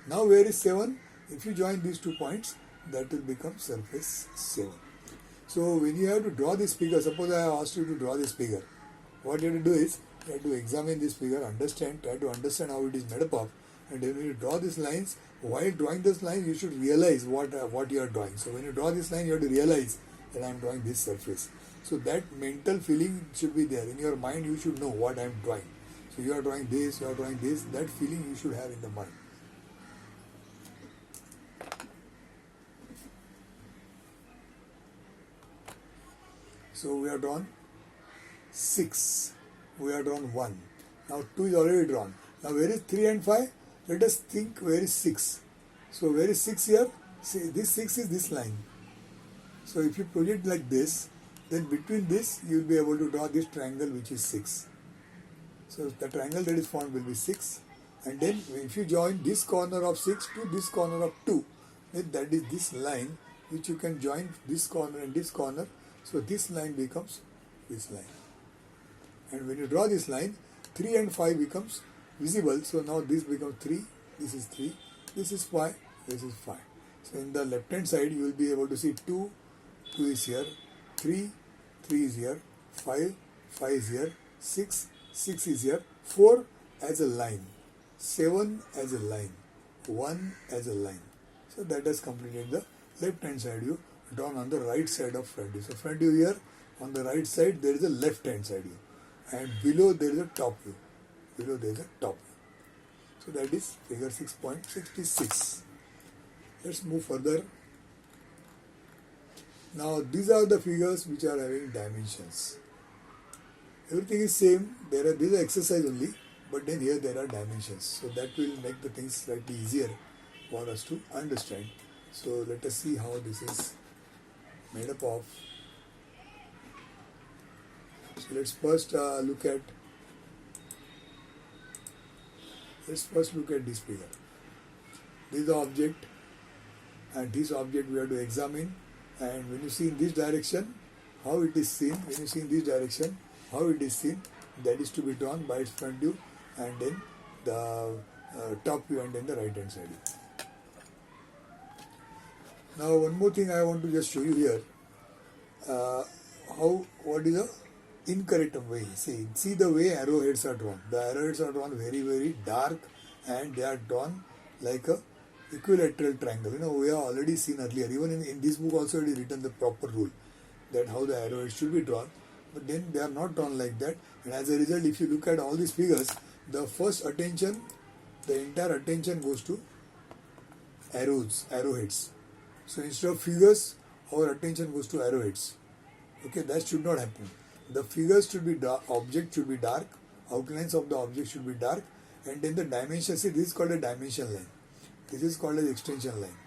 Now where is 7? If you join these 2 points, that will become surface 7. So when you have to draw this figure, suppose I have asked you to draw this figure, what you have to do is, you have to examine this figure, try to understand how it is made up of, and then when you draw these lines, while drawing this line, you should realize what you are drawing. So when you draw this line, you have to realize that I am drawing this surface. So that mental feeling should be there. In your mind, you should know what I am drawing. So you are drawing this, you are drawing this, that feeling you should have in the mind. So we have drawn 6, we have drawn 1. Now 2 is already drawn. Now where is 3 and 5? Let us think where is 6. So where is 6 here? See, this 6 is this line. So if you project like this, then between this you will be able to draw this triangle which is 6. So the triangle that is formed will be 6. And then if you join this corner of 6 to this corner of 2, then that is this line which you can join this corner and this corner. So this line becomes this line. And when you draw this line, 3 and 5 becomes visible. So now this becomes 3, this is 3, this is 5, this is 5. So in the left hand side you will be able to see 2 is here, 3 is here, 5 is here, 6 is here, 4 as a line, 7 as a line, 1 as a line. So that has completed the left hand side view drawn on the right side of front view. So front view here, on the right side there is a left hand side view, and below there is a top view. Below there is a top view. So that is figure 6.66. Let's move further. Now these are the figures which are having dimensions. Everything is same. These are exercise only, but then here there are dimensions. So that will make the things slightly easier for us to understand. So let us see how this is made up of. So let's first look at this figure. This is the object, and this object we have to examine. And when you see in this direction, how it is seen. When you see in this direction, how it is seen, that is to be drawn by its front view, and then the top view, and then the right hand side view. Now one more thing I want to just show you here. What is the incorrect way? See the way arrowheads are drawn. The arrowheads are drawn very, very dark, and they are drawn like a equilateral triangle. We have already seen earlier, even in this book also it is written the proper rule that how the arrowheads should be drawn, but then they are not drawn like that. And as a result, if you look at all these figures, the first attention, the entire attention goes to arrowheads. So instead of figures, our attention goes to arrowheads. Okay, that should not happen. The figures should be dark, object should be dark, outlines of the object should be dark, and then the dimension, see this is called a dimension line. This is called as extension line.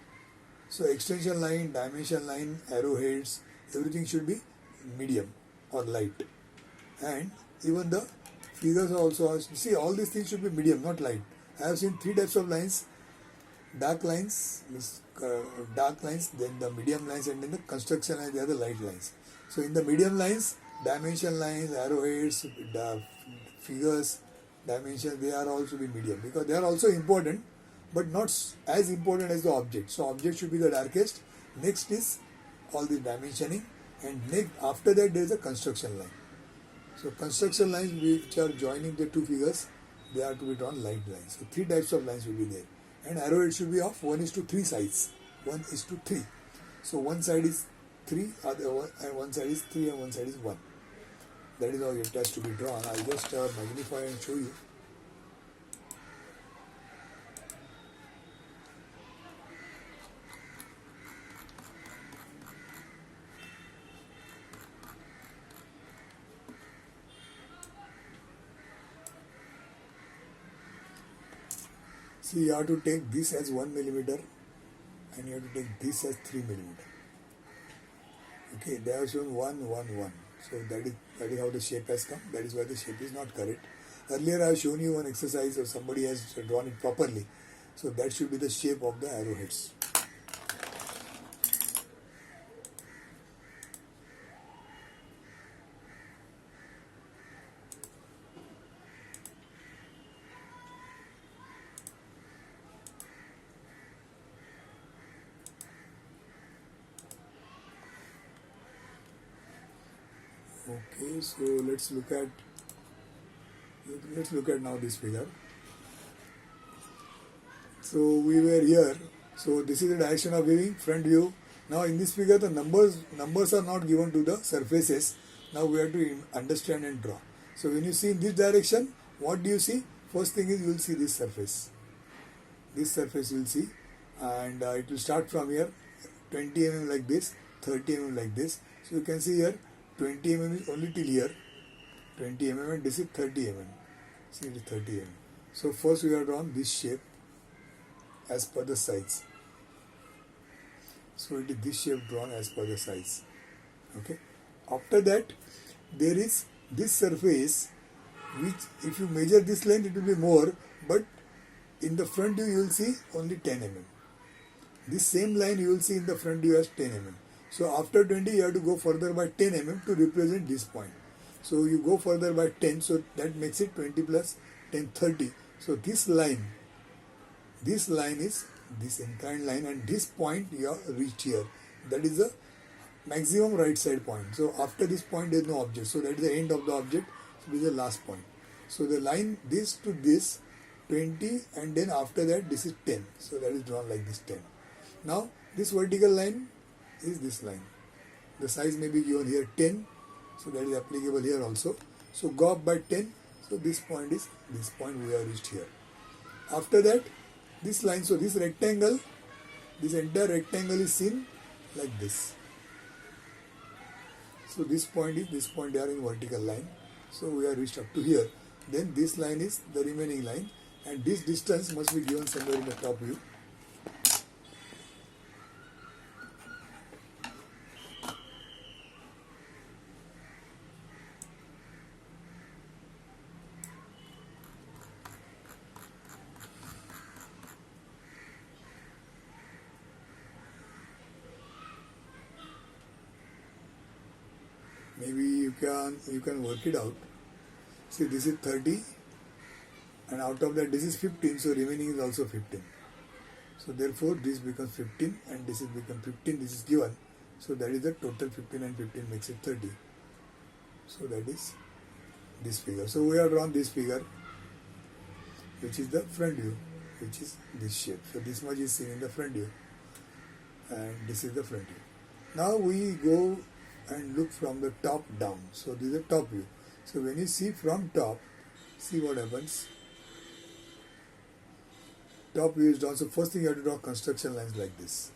So extension line, dimension line, arrowheads, everything should be medium or light. And even the figures are also, see all these things should be medium, not light. I have seen 3 types of lines: dark lines, then the medium lines, and then the construction lines, they are the light lines. So in the medium lines, dimension lines, arrowheads, the figures, dimensions, they are also be medium, because they are also important, but not as important as the object. So object should be the darkest. Next is all the dimensioning, and after that there is a construction line. So construction lines which are joining the 2 figures, they are to be drawn light lines. So 3 types of lines will be there, and arrowhead should be of 1:3 sides. 1:3. So one side is 3, and one side is 3, and one side is 1. That is how it has to be drawn. I'll just magnify and show you. See, you have to take this as 1 millimeter, and you have to take this as 3 millimeter. Okay, they have shown 1, 1, 1. So that is how the shape has come. That is why the shape is not correct. Earlier I have shown you one exercise or somebody has drawn it properly. So that should be the shape of the arrowheads. Okay, so let's look at now this figure. So we were here. So this is the direction of viewing, front view. Now in this figure the numbers are not given to the surfaces. Now we have to understand and draw. So when you see in this direction, what do you see? First thing is you will see this surface. This surface you will see, and it will start from here, 20 mm like this, 30 mm like this. So you can see here 20 mm is only till here, 20 mm, and this is 30 mm. See, it is 30 mm. So first we have drawn this shape as per the size. So it is this shape drawn as per the size. Okay. After that, there is this surface, which if you measure this length, it will be more, but in the front view you will see only 10 mm. This same line you will see in the front view as 10 mm. So after 20 you have to go further by 10 mm to represent this point. So you go further by 10, so that makes it 20 plus 10, 30. So this line is this inclined line, and this point you have reached here. That is the maximum right side point. So after this point there is no object. So that is the end of the object. So this is the last point. So the line this to this 20, and then after that this is 10. So that is drawn like this 10. Now this vertical line is this line. The size may be given here 10. So that is applicable here also. So go up by 10. So this point is this point we have reached here. After that, this line, so this rectangle, this entire rectangle is seen like this. So this point they are in vertical line. So we have reached up to here. Then this line is the remaining line, and this distance must be given somewhere in the top view. Maybe you can work it out. See, this is 30, and out of that this is 15, so remaining is also 15. So therefore this becomes 15, and this is become 15, this is given. So that is the total 15, and 15 makes it 30. So that is this figure. So we have drawn this figure, which is the front view, which is this shape. So this much is seen in the front view, and this is the front view. Now we go and look from the top down. So this is the top view. So when you see from top, see what happens. Top view is drawn. So first thing you have to draw construction lines like this.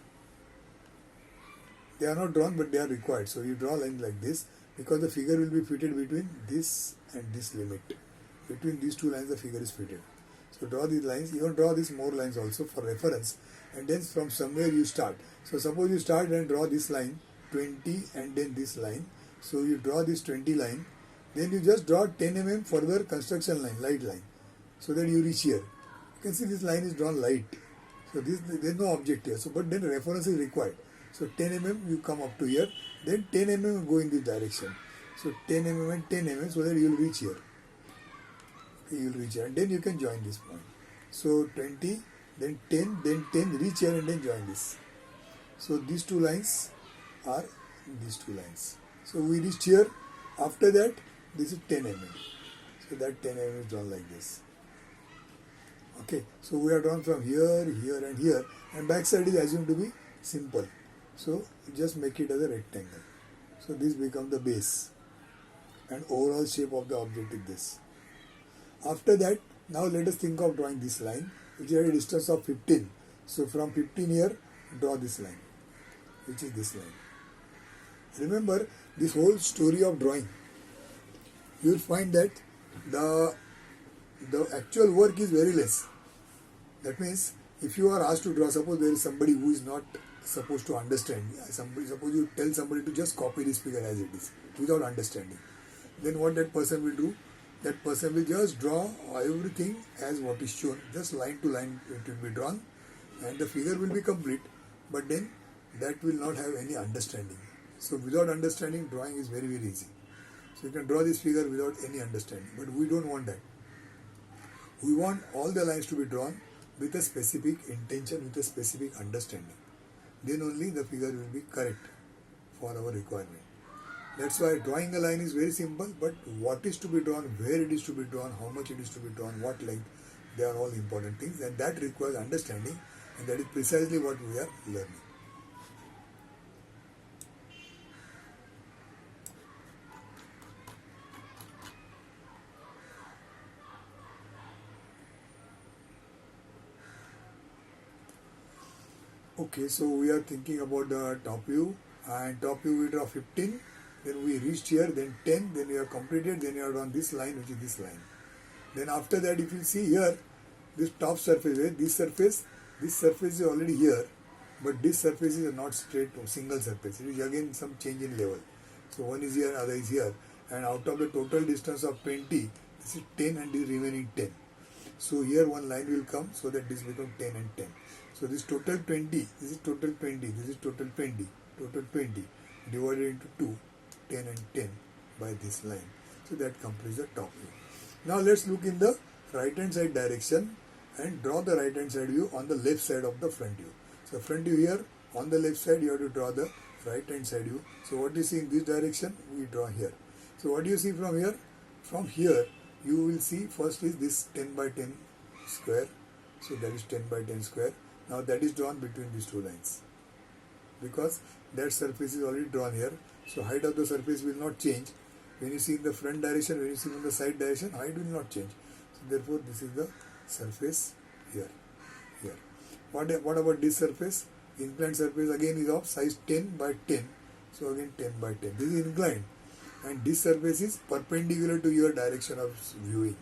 They are not drawn, but they are required. So you draw lines like this, because the figure will be fitted between this and this limit. Between these two lines the figure is fitted. So draw these lines. Even draw these more lines also for reference, and then from somewhere you start. So suppose you start and draw this line 20, and then this line. So you draw this 20 line, then you just draw 10 mm further construction line, light line, so that you reach here. You can see this line is drawn light. So there is no object here. So but then reference is required. So 10 mm you come up to here, then 10 mm go in this direction. So 10 mm and 10 mm, so that you will reach here. Okay, you will reach here, and then you can join this point. So 20, then 10, reach here and then join this. So these two lines are these two lines. So we reached here. After that, this is 10 mm. So that 10 mm is drawn like this. Okay, so we are drawn from here, here and here, and back side is assumed to be simple. So just make it as a rectangle. So this becomes the base, and overall shape of the object is this. After that, now let us think of drawing this line, which is at a distance of 15. So from 15 here, draw this line, which is this line. Remember this whole story of drawing. You will find that the actual work is very less. That means if you are asked to draw, suppose there is somebody who is not supposed to understand. Suppose you tell somebody to just copy this figure as it is without understanding. Then what that person will do? That person will just draw everything as what is shown. Just line to line it will be drawn, and the figure will be complete. But then that will not have any understanding. So without understanding, drawing is very, very easy. So you can draw this figure without any understanding. But we don't want that. We want all the lines to be drawn with a specific intention, with a specific understanding. Then only the figure will be correct for our requirement. That's why drawing a line is very simple, but what is to be drawn, where it is to be drawn, how much it is to be drawn, what length, they are all important things, and that requires understanding, and that is precisely what we are learning. Okay, so we are thinking about the top view, and top view we draw 15, then we reached here, then 10, then we have completed, then you are on this line, which is this line. Then after that, if you see here, this top surface, this surface is already here, but this surface is not straight or single surface. It is again some change in level. So one is here, other is here, and out of the total distance of 20, this is 10 and this remaining 10. So here one line will come so that this becomes 10 and 10. So this total 20, this is total 20, this is total 20, divided into 2, 10 and 10 by this line. So that completes the top view. Now let's look in the right hand side direction and draw the right hand side view on the left side of the front view. So front view here, on the left side you have to draw the right hand side view. So what you see in this direction, we draw here. So what do you see from here? From here you will see first is this 10 by 10 square. So that is 10 by 10 square. Now that is drawn between these two lines, because that surface is already drawn here. So height of the surface will not change. When you see in the front direction, when you see in the side direction, height will not change. So therefore this is the surface here. What about this surface? Inclined surface again is of size 10 by 10. So again 10 by 10. This is inclined. And this surface is perpendicular to your direction of viewing.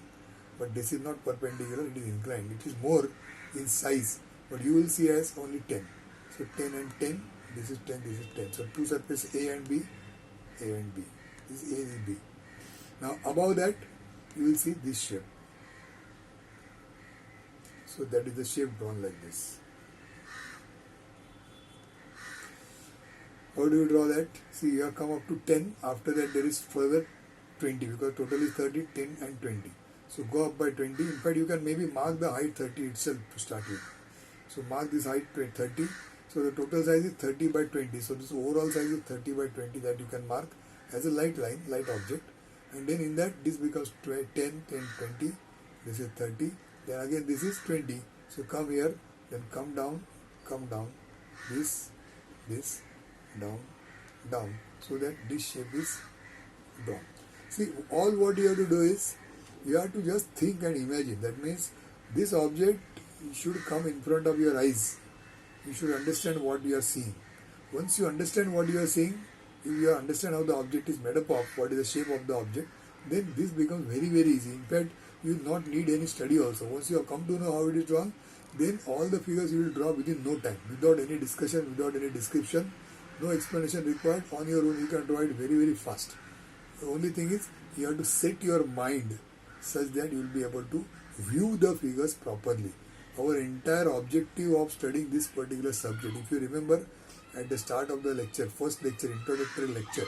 But this is not perpendicular, it is inclined. It is more in size. But you will see as only 10. So 10 and 10. This is 10, this is 10. So two surfaces A and B. This is A, this is B. Now above that, you will see this shape. So that is the shape drawn like this. How do you draw that? See, you have come up to 10. After that, there is further 20, because total is 30, 10 and 20. So go up by 20. In fact, you can maybe mark the height 30 itself to start with. So mark this height 30. So the total size is 30 by 20. So this overall size is 30 by 20 that you can mark as a light line, light object. And then in that, this becomes 10, 10, 20. This is 30. Then again, this is 20. So come here, then come down. This, down. So that this shape is drawn. See, all what you have to do is, you have to just think and imagine. That means this object should come in front of your eyes. You should understand what you are seeing. Once you understand what you are seeing, if you understand how the object is made up of, what is the shape of the object, then this becomes very, very easy. In fact, you will not need any study also. Once you have come to know how it is drawn, then all the figures you will draw within no time, without any discussion, without any description, no explanation required. On your own, you can draw it very, very fast. The only thing is, you have to set your mind such that you will be able to view the figures properly. Our entire objective of studying this particular subject, if you remember at the start of the lecture, first lecture, introductory lecture,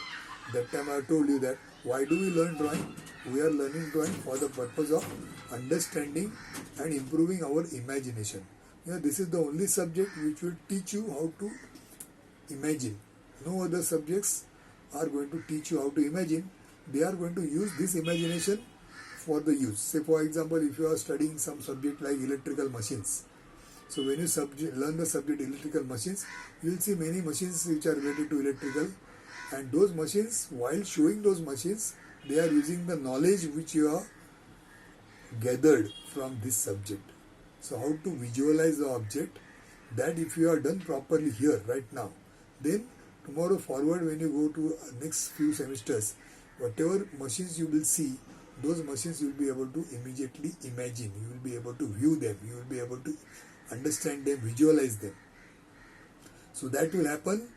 that time I told you that why do we learn drawing? We are learning drawing for the purpose of understanding and improving our imagination. This is the only subject which will teach you how to imagine. No other subjects are going to teach you how to imagine. They are going to use this imagination for the use. Say for example, if you are studying some subject like electrical machines, so when you learn the subject electrical machines, you will see many machines which are related to electrical, and those machines, while showing those machines, they are using the knowledge which you have gathered from this subject. So how to visualize the object, that if you are done properly here right now, then tomorrow forward when you go to next few semesters, whatever machines you will see, those machines you will be able to immediately imagine. You will be able to view them. You will be able to understand them, visualize them. So that will happen.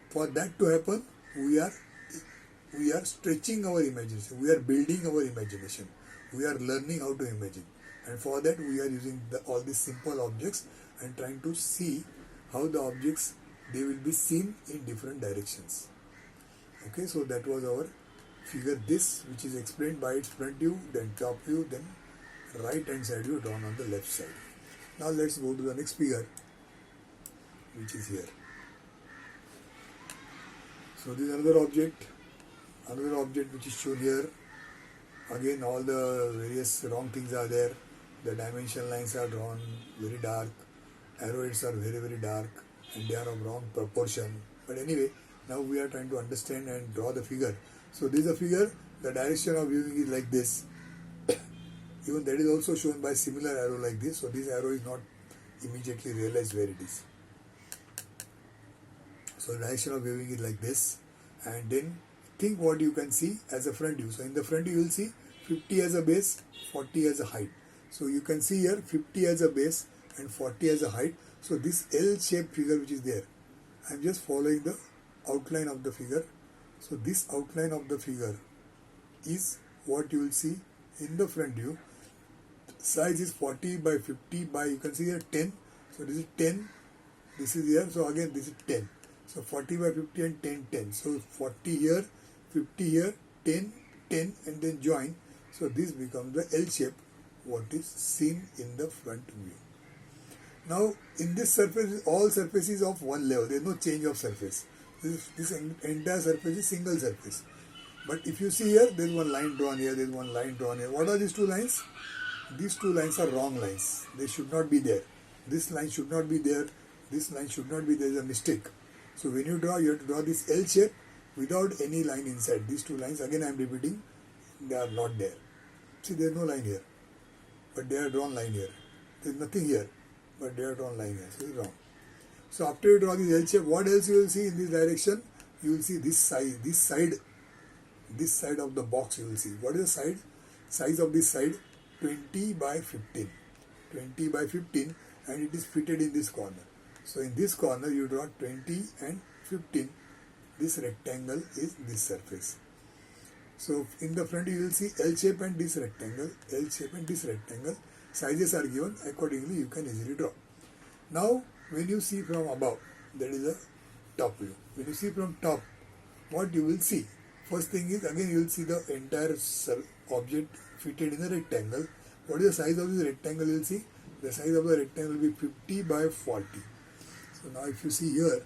For that to happen, we are stretching our imagination. We are building our imagination. We are learning how to imagine. And for that, we are using all these simple objects and trying to see how the objects, they will be seen in different directions. Okay, so that was our figure this, which is explained by its front view, then top view, then right hand side view drawn on the left side. Now let's go to the next figure, which is here. So this is another object Another object which is shown here, again all the various wrong things are there. The dimension lines are drawn very dark, arrowheads are very very dark, and they are of wrong proportion. But anyway, now we are trying to understand and draw the figure. So this is a figure, the direction of viewing is like this. Even that is also shown by similar arrow like this. So this arrow is not immediately realized where it is. So the direction of viewing is like this. And then think what you can see as a front view. So in the front view you will see 50 as a base, 40 as a height. So you can see here 50 as a base and 40 as a height. So this L-shaped figure which is there, I am just following the outline of the figure. So this outline of the figure is what you will see in the front view. Size is 40 by 50 by, you can see here 10. So this is 10, this is here, so again this is 10. So 40 by 50 and 10, 10. So 40 here, 50 here, 10, 10 and then join. So this becomes the L shape what is seen in the front view. Now in this surface, all surfaces of one level, there is no change of surface. This entire surface is single surface. But if you see here, there is one line drawn here, there is one line drawn here. What are these two lines? These two lines are wrong lines. They should not be there. This line should not be there. This line should not be there. There is a mistake. So when you draw, you have to draw this L shape without any line inside. These two lines, again I am repeating, they are not there. See, there is no line here. But they are drawn line here. There is nothing here. But they are drawn line here. So it is wrong. So after you draw this L shape, what else you will see in this direction? You will see this side of the box you will see. What is the side? Size of this side? 20 by 15. 20 by 15 and it is fitted in this corner. So in this corner you draw 20 and 15. This rectangle is this surface. So in the front you will see L shape and this rectangle. L shape and this rectangle. Sizes are given. Accordingly you can easily draw. Now when you see from above, that is a top view. When you see from top, what you will see? First thing is, again you will see the entire object fitted in a rectangle. What is the size of this rectangle? You will see the size of the rectangle will be 50 by 40. So now if you see here,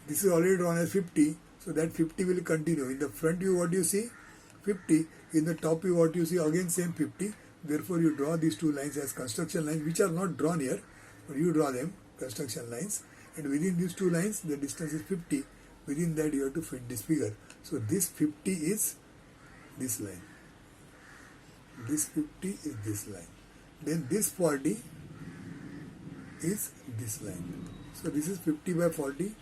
this is already drawn as 50. So that 50 will continue. In the front view what you see? 50. In the top view what you see? Again same 50. Therefore you draw these two lines as construction lines, which are not drawn here. But you draw them, construction lines. And within these two lines the distance is 50. Within that you have to fit this figure. So this 50 is this line. This 50 is this line. Then this 40 is this line. So this is 50 by 40.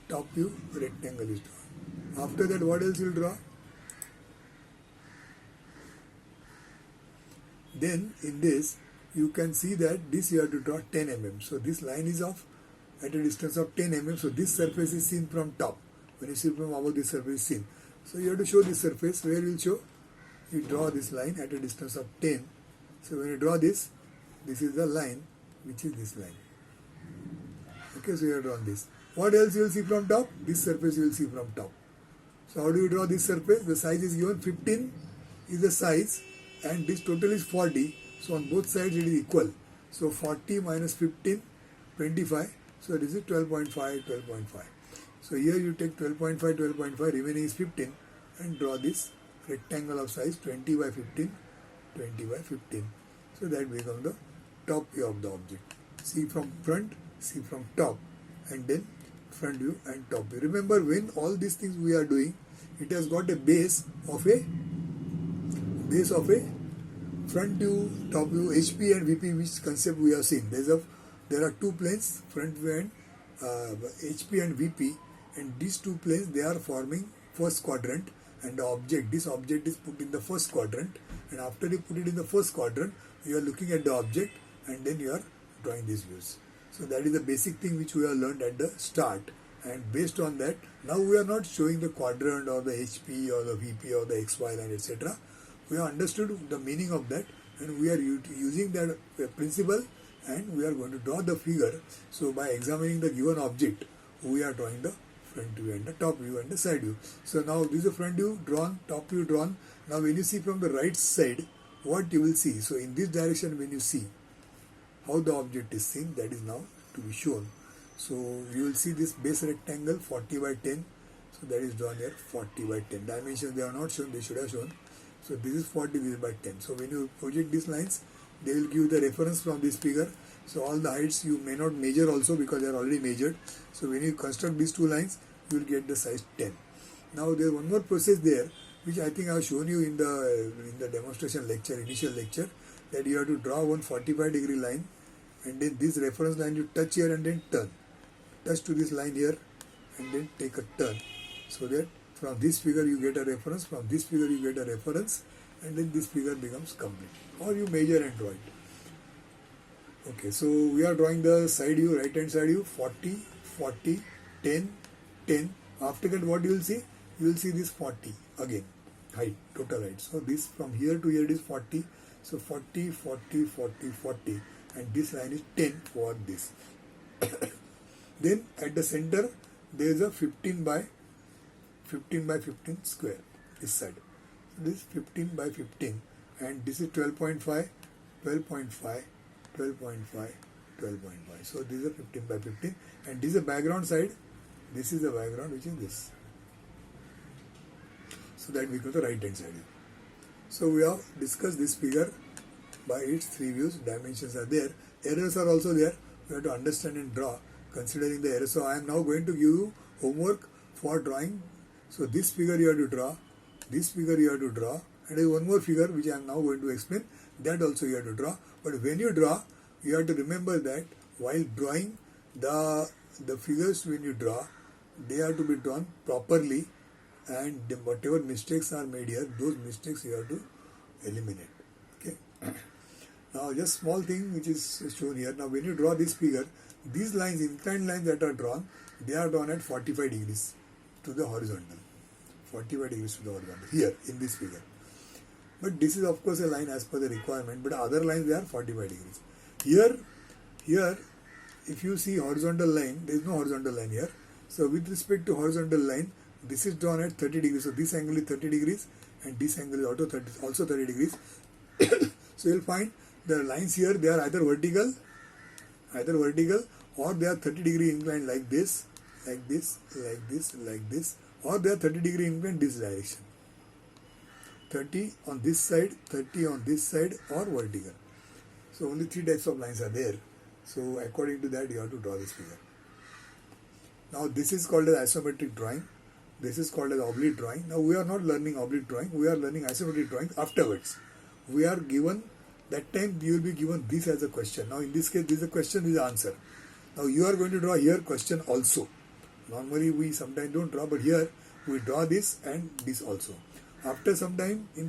Top view rectangle is drawn. After that what else you will draw? Then in this you can see that this you have to draw 10 mm. So this line is of at a distance of 10 mm. So this surface is seen from top. When you see from above, this surface is seen. So you have to show this surface. Where you will show? You draw this line at a distance of 10. So when you draw this is the line which is this line. Okay, so you have drawn this. What else you will see from top? This surface you will see from top. So how do you draw this surface? The size is given 15 is the size and this total is 40. So on both sides it is equal. So 40 minus 15, 25. So this is 12.5, 12.5. So here you take 12.5, 12.5, remaining is 15 and draw this rectangle of size 20 by 15, 20 by 15. So that becomes the top view of the object. See from front, see from top and then front view and top view. Remember when all these things we are doing, it has got a base of a front view, top view, HP and VP, which concept we have seen. There are two planes, front view and HP and VP, and these two planes they are forming first quadrant, and this object is put in the first quadrant, and after you put it in the first quadrant you are looking at the object and then you are drawing these views. So that is the basic thing which we have learned at the start, and based on that now we are not showing the quadrant or the HP or the VP or the XY line, etc. We have understood the meaning of that and we are using that principle and we are going to draw the figure. So by examining the given object we are drawing the front view and the top view and the side view. So now this is the front view drawn, top view drawn. Now when you see from the right side, what you will see? So in this direction when you see how the object is seen, that is now to be shown. So you will see this base rectangle 40 by 10 So that is drawn here 40 by 10. Dimensions they are not shown, they should have shown. So this is 40, this is by 10. So when you project these lines, they will give the reference from this figure. So all the heights you may not measure also because they are already measured. So when you construct these two lines, you will get the size 10. Now there is one more process there, which I think I have shown you in the demonstration lecture, initial lecture, that you have to draw one 45-degree line, and then this reference line you touch here and then turn. Touch to this line here and then take a turn, so that from this figure you get a reference, from this figure you get a reference, and then this figure becomes complete. Or you measure and draw it. Okay, so we are drawing the side view, right hand side view, 40, 40, 10, 10. After that what you will see? You will see this 40 again, height, total height. So this from here to here is 40. So 40, 40, 40, 40, and this line is 10 for this. Then at the center there is a 15 by 15 square, this side. So this 15 by 15, and this is 12.5, 12.5, 12.5, 12.5. So this is a 15 by 15, and this is the background side. This is the background, which is this. So that becomes the right hand side. So we have discussed this figure by its three views. Dimensions are there. Errors are also there. We have to understand and draw considering the errors. So I am now going to give you homework for drawing. So this figure you have to draw. This figure you have to draw. And there is one more figure which I am now going to explain. That also you have to draw. But when you draw, you have to remember that while drawing the figures, when you draw, they have to be drawn properly, and whatever mistakes are made here, those mistakes you have to eliminate. Okay. Now just small thing which is shown here. Now when you draw this figure, these lines, inclined lines that are drawn, they are drawn at 45 degrees to the horizontal. 45 degrees to the horizontal here in this figure. But this is of course a line as per the requirement, but other lines they are 45 degrees. Here if you see horizontal line, there is no horizontal line here. So with respect to horizontal line, this is drawn at 30 degrees. So this angle is 30 degrees and this angle is also 30 degrees. So you will find the lines here, they are either vertical or they are 30 degree inclined like this, like this, like this, like this, or they are 30 degree inclined this direction. 30 on this side, 30 on this side, or vertical. So only three types of lines are there. So according to that you have to draw this figure. Now this is called as isometric drawing. This is called as oblique drawing. Now we are not learning oblique drawing. We are learning isometric drawing afterwards. We are given, that time you will be given this as a question. Now in this case, this is a question, this is the answer. Now you are going to draw here question also. Normally we sometimes don't draw, but here we draw this and this also. After some time in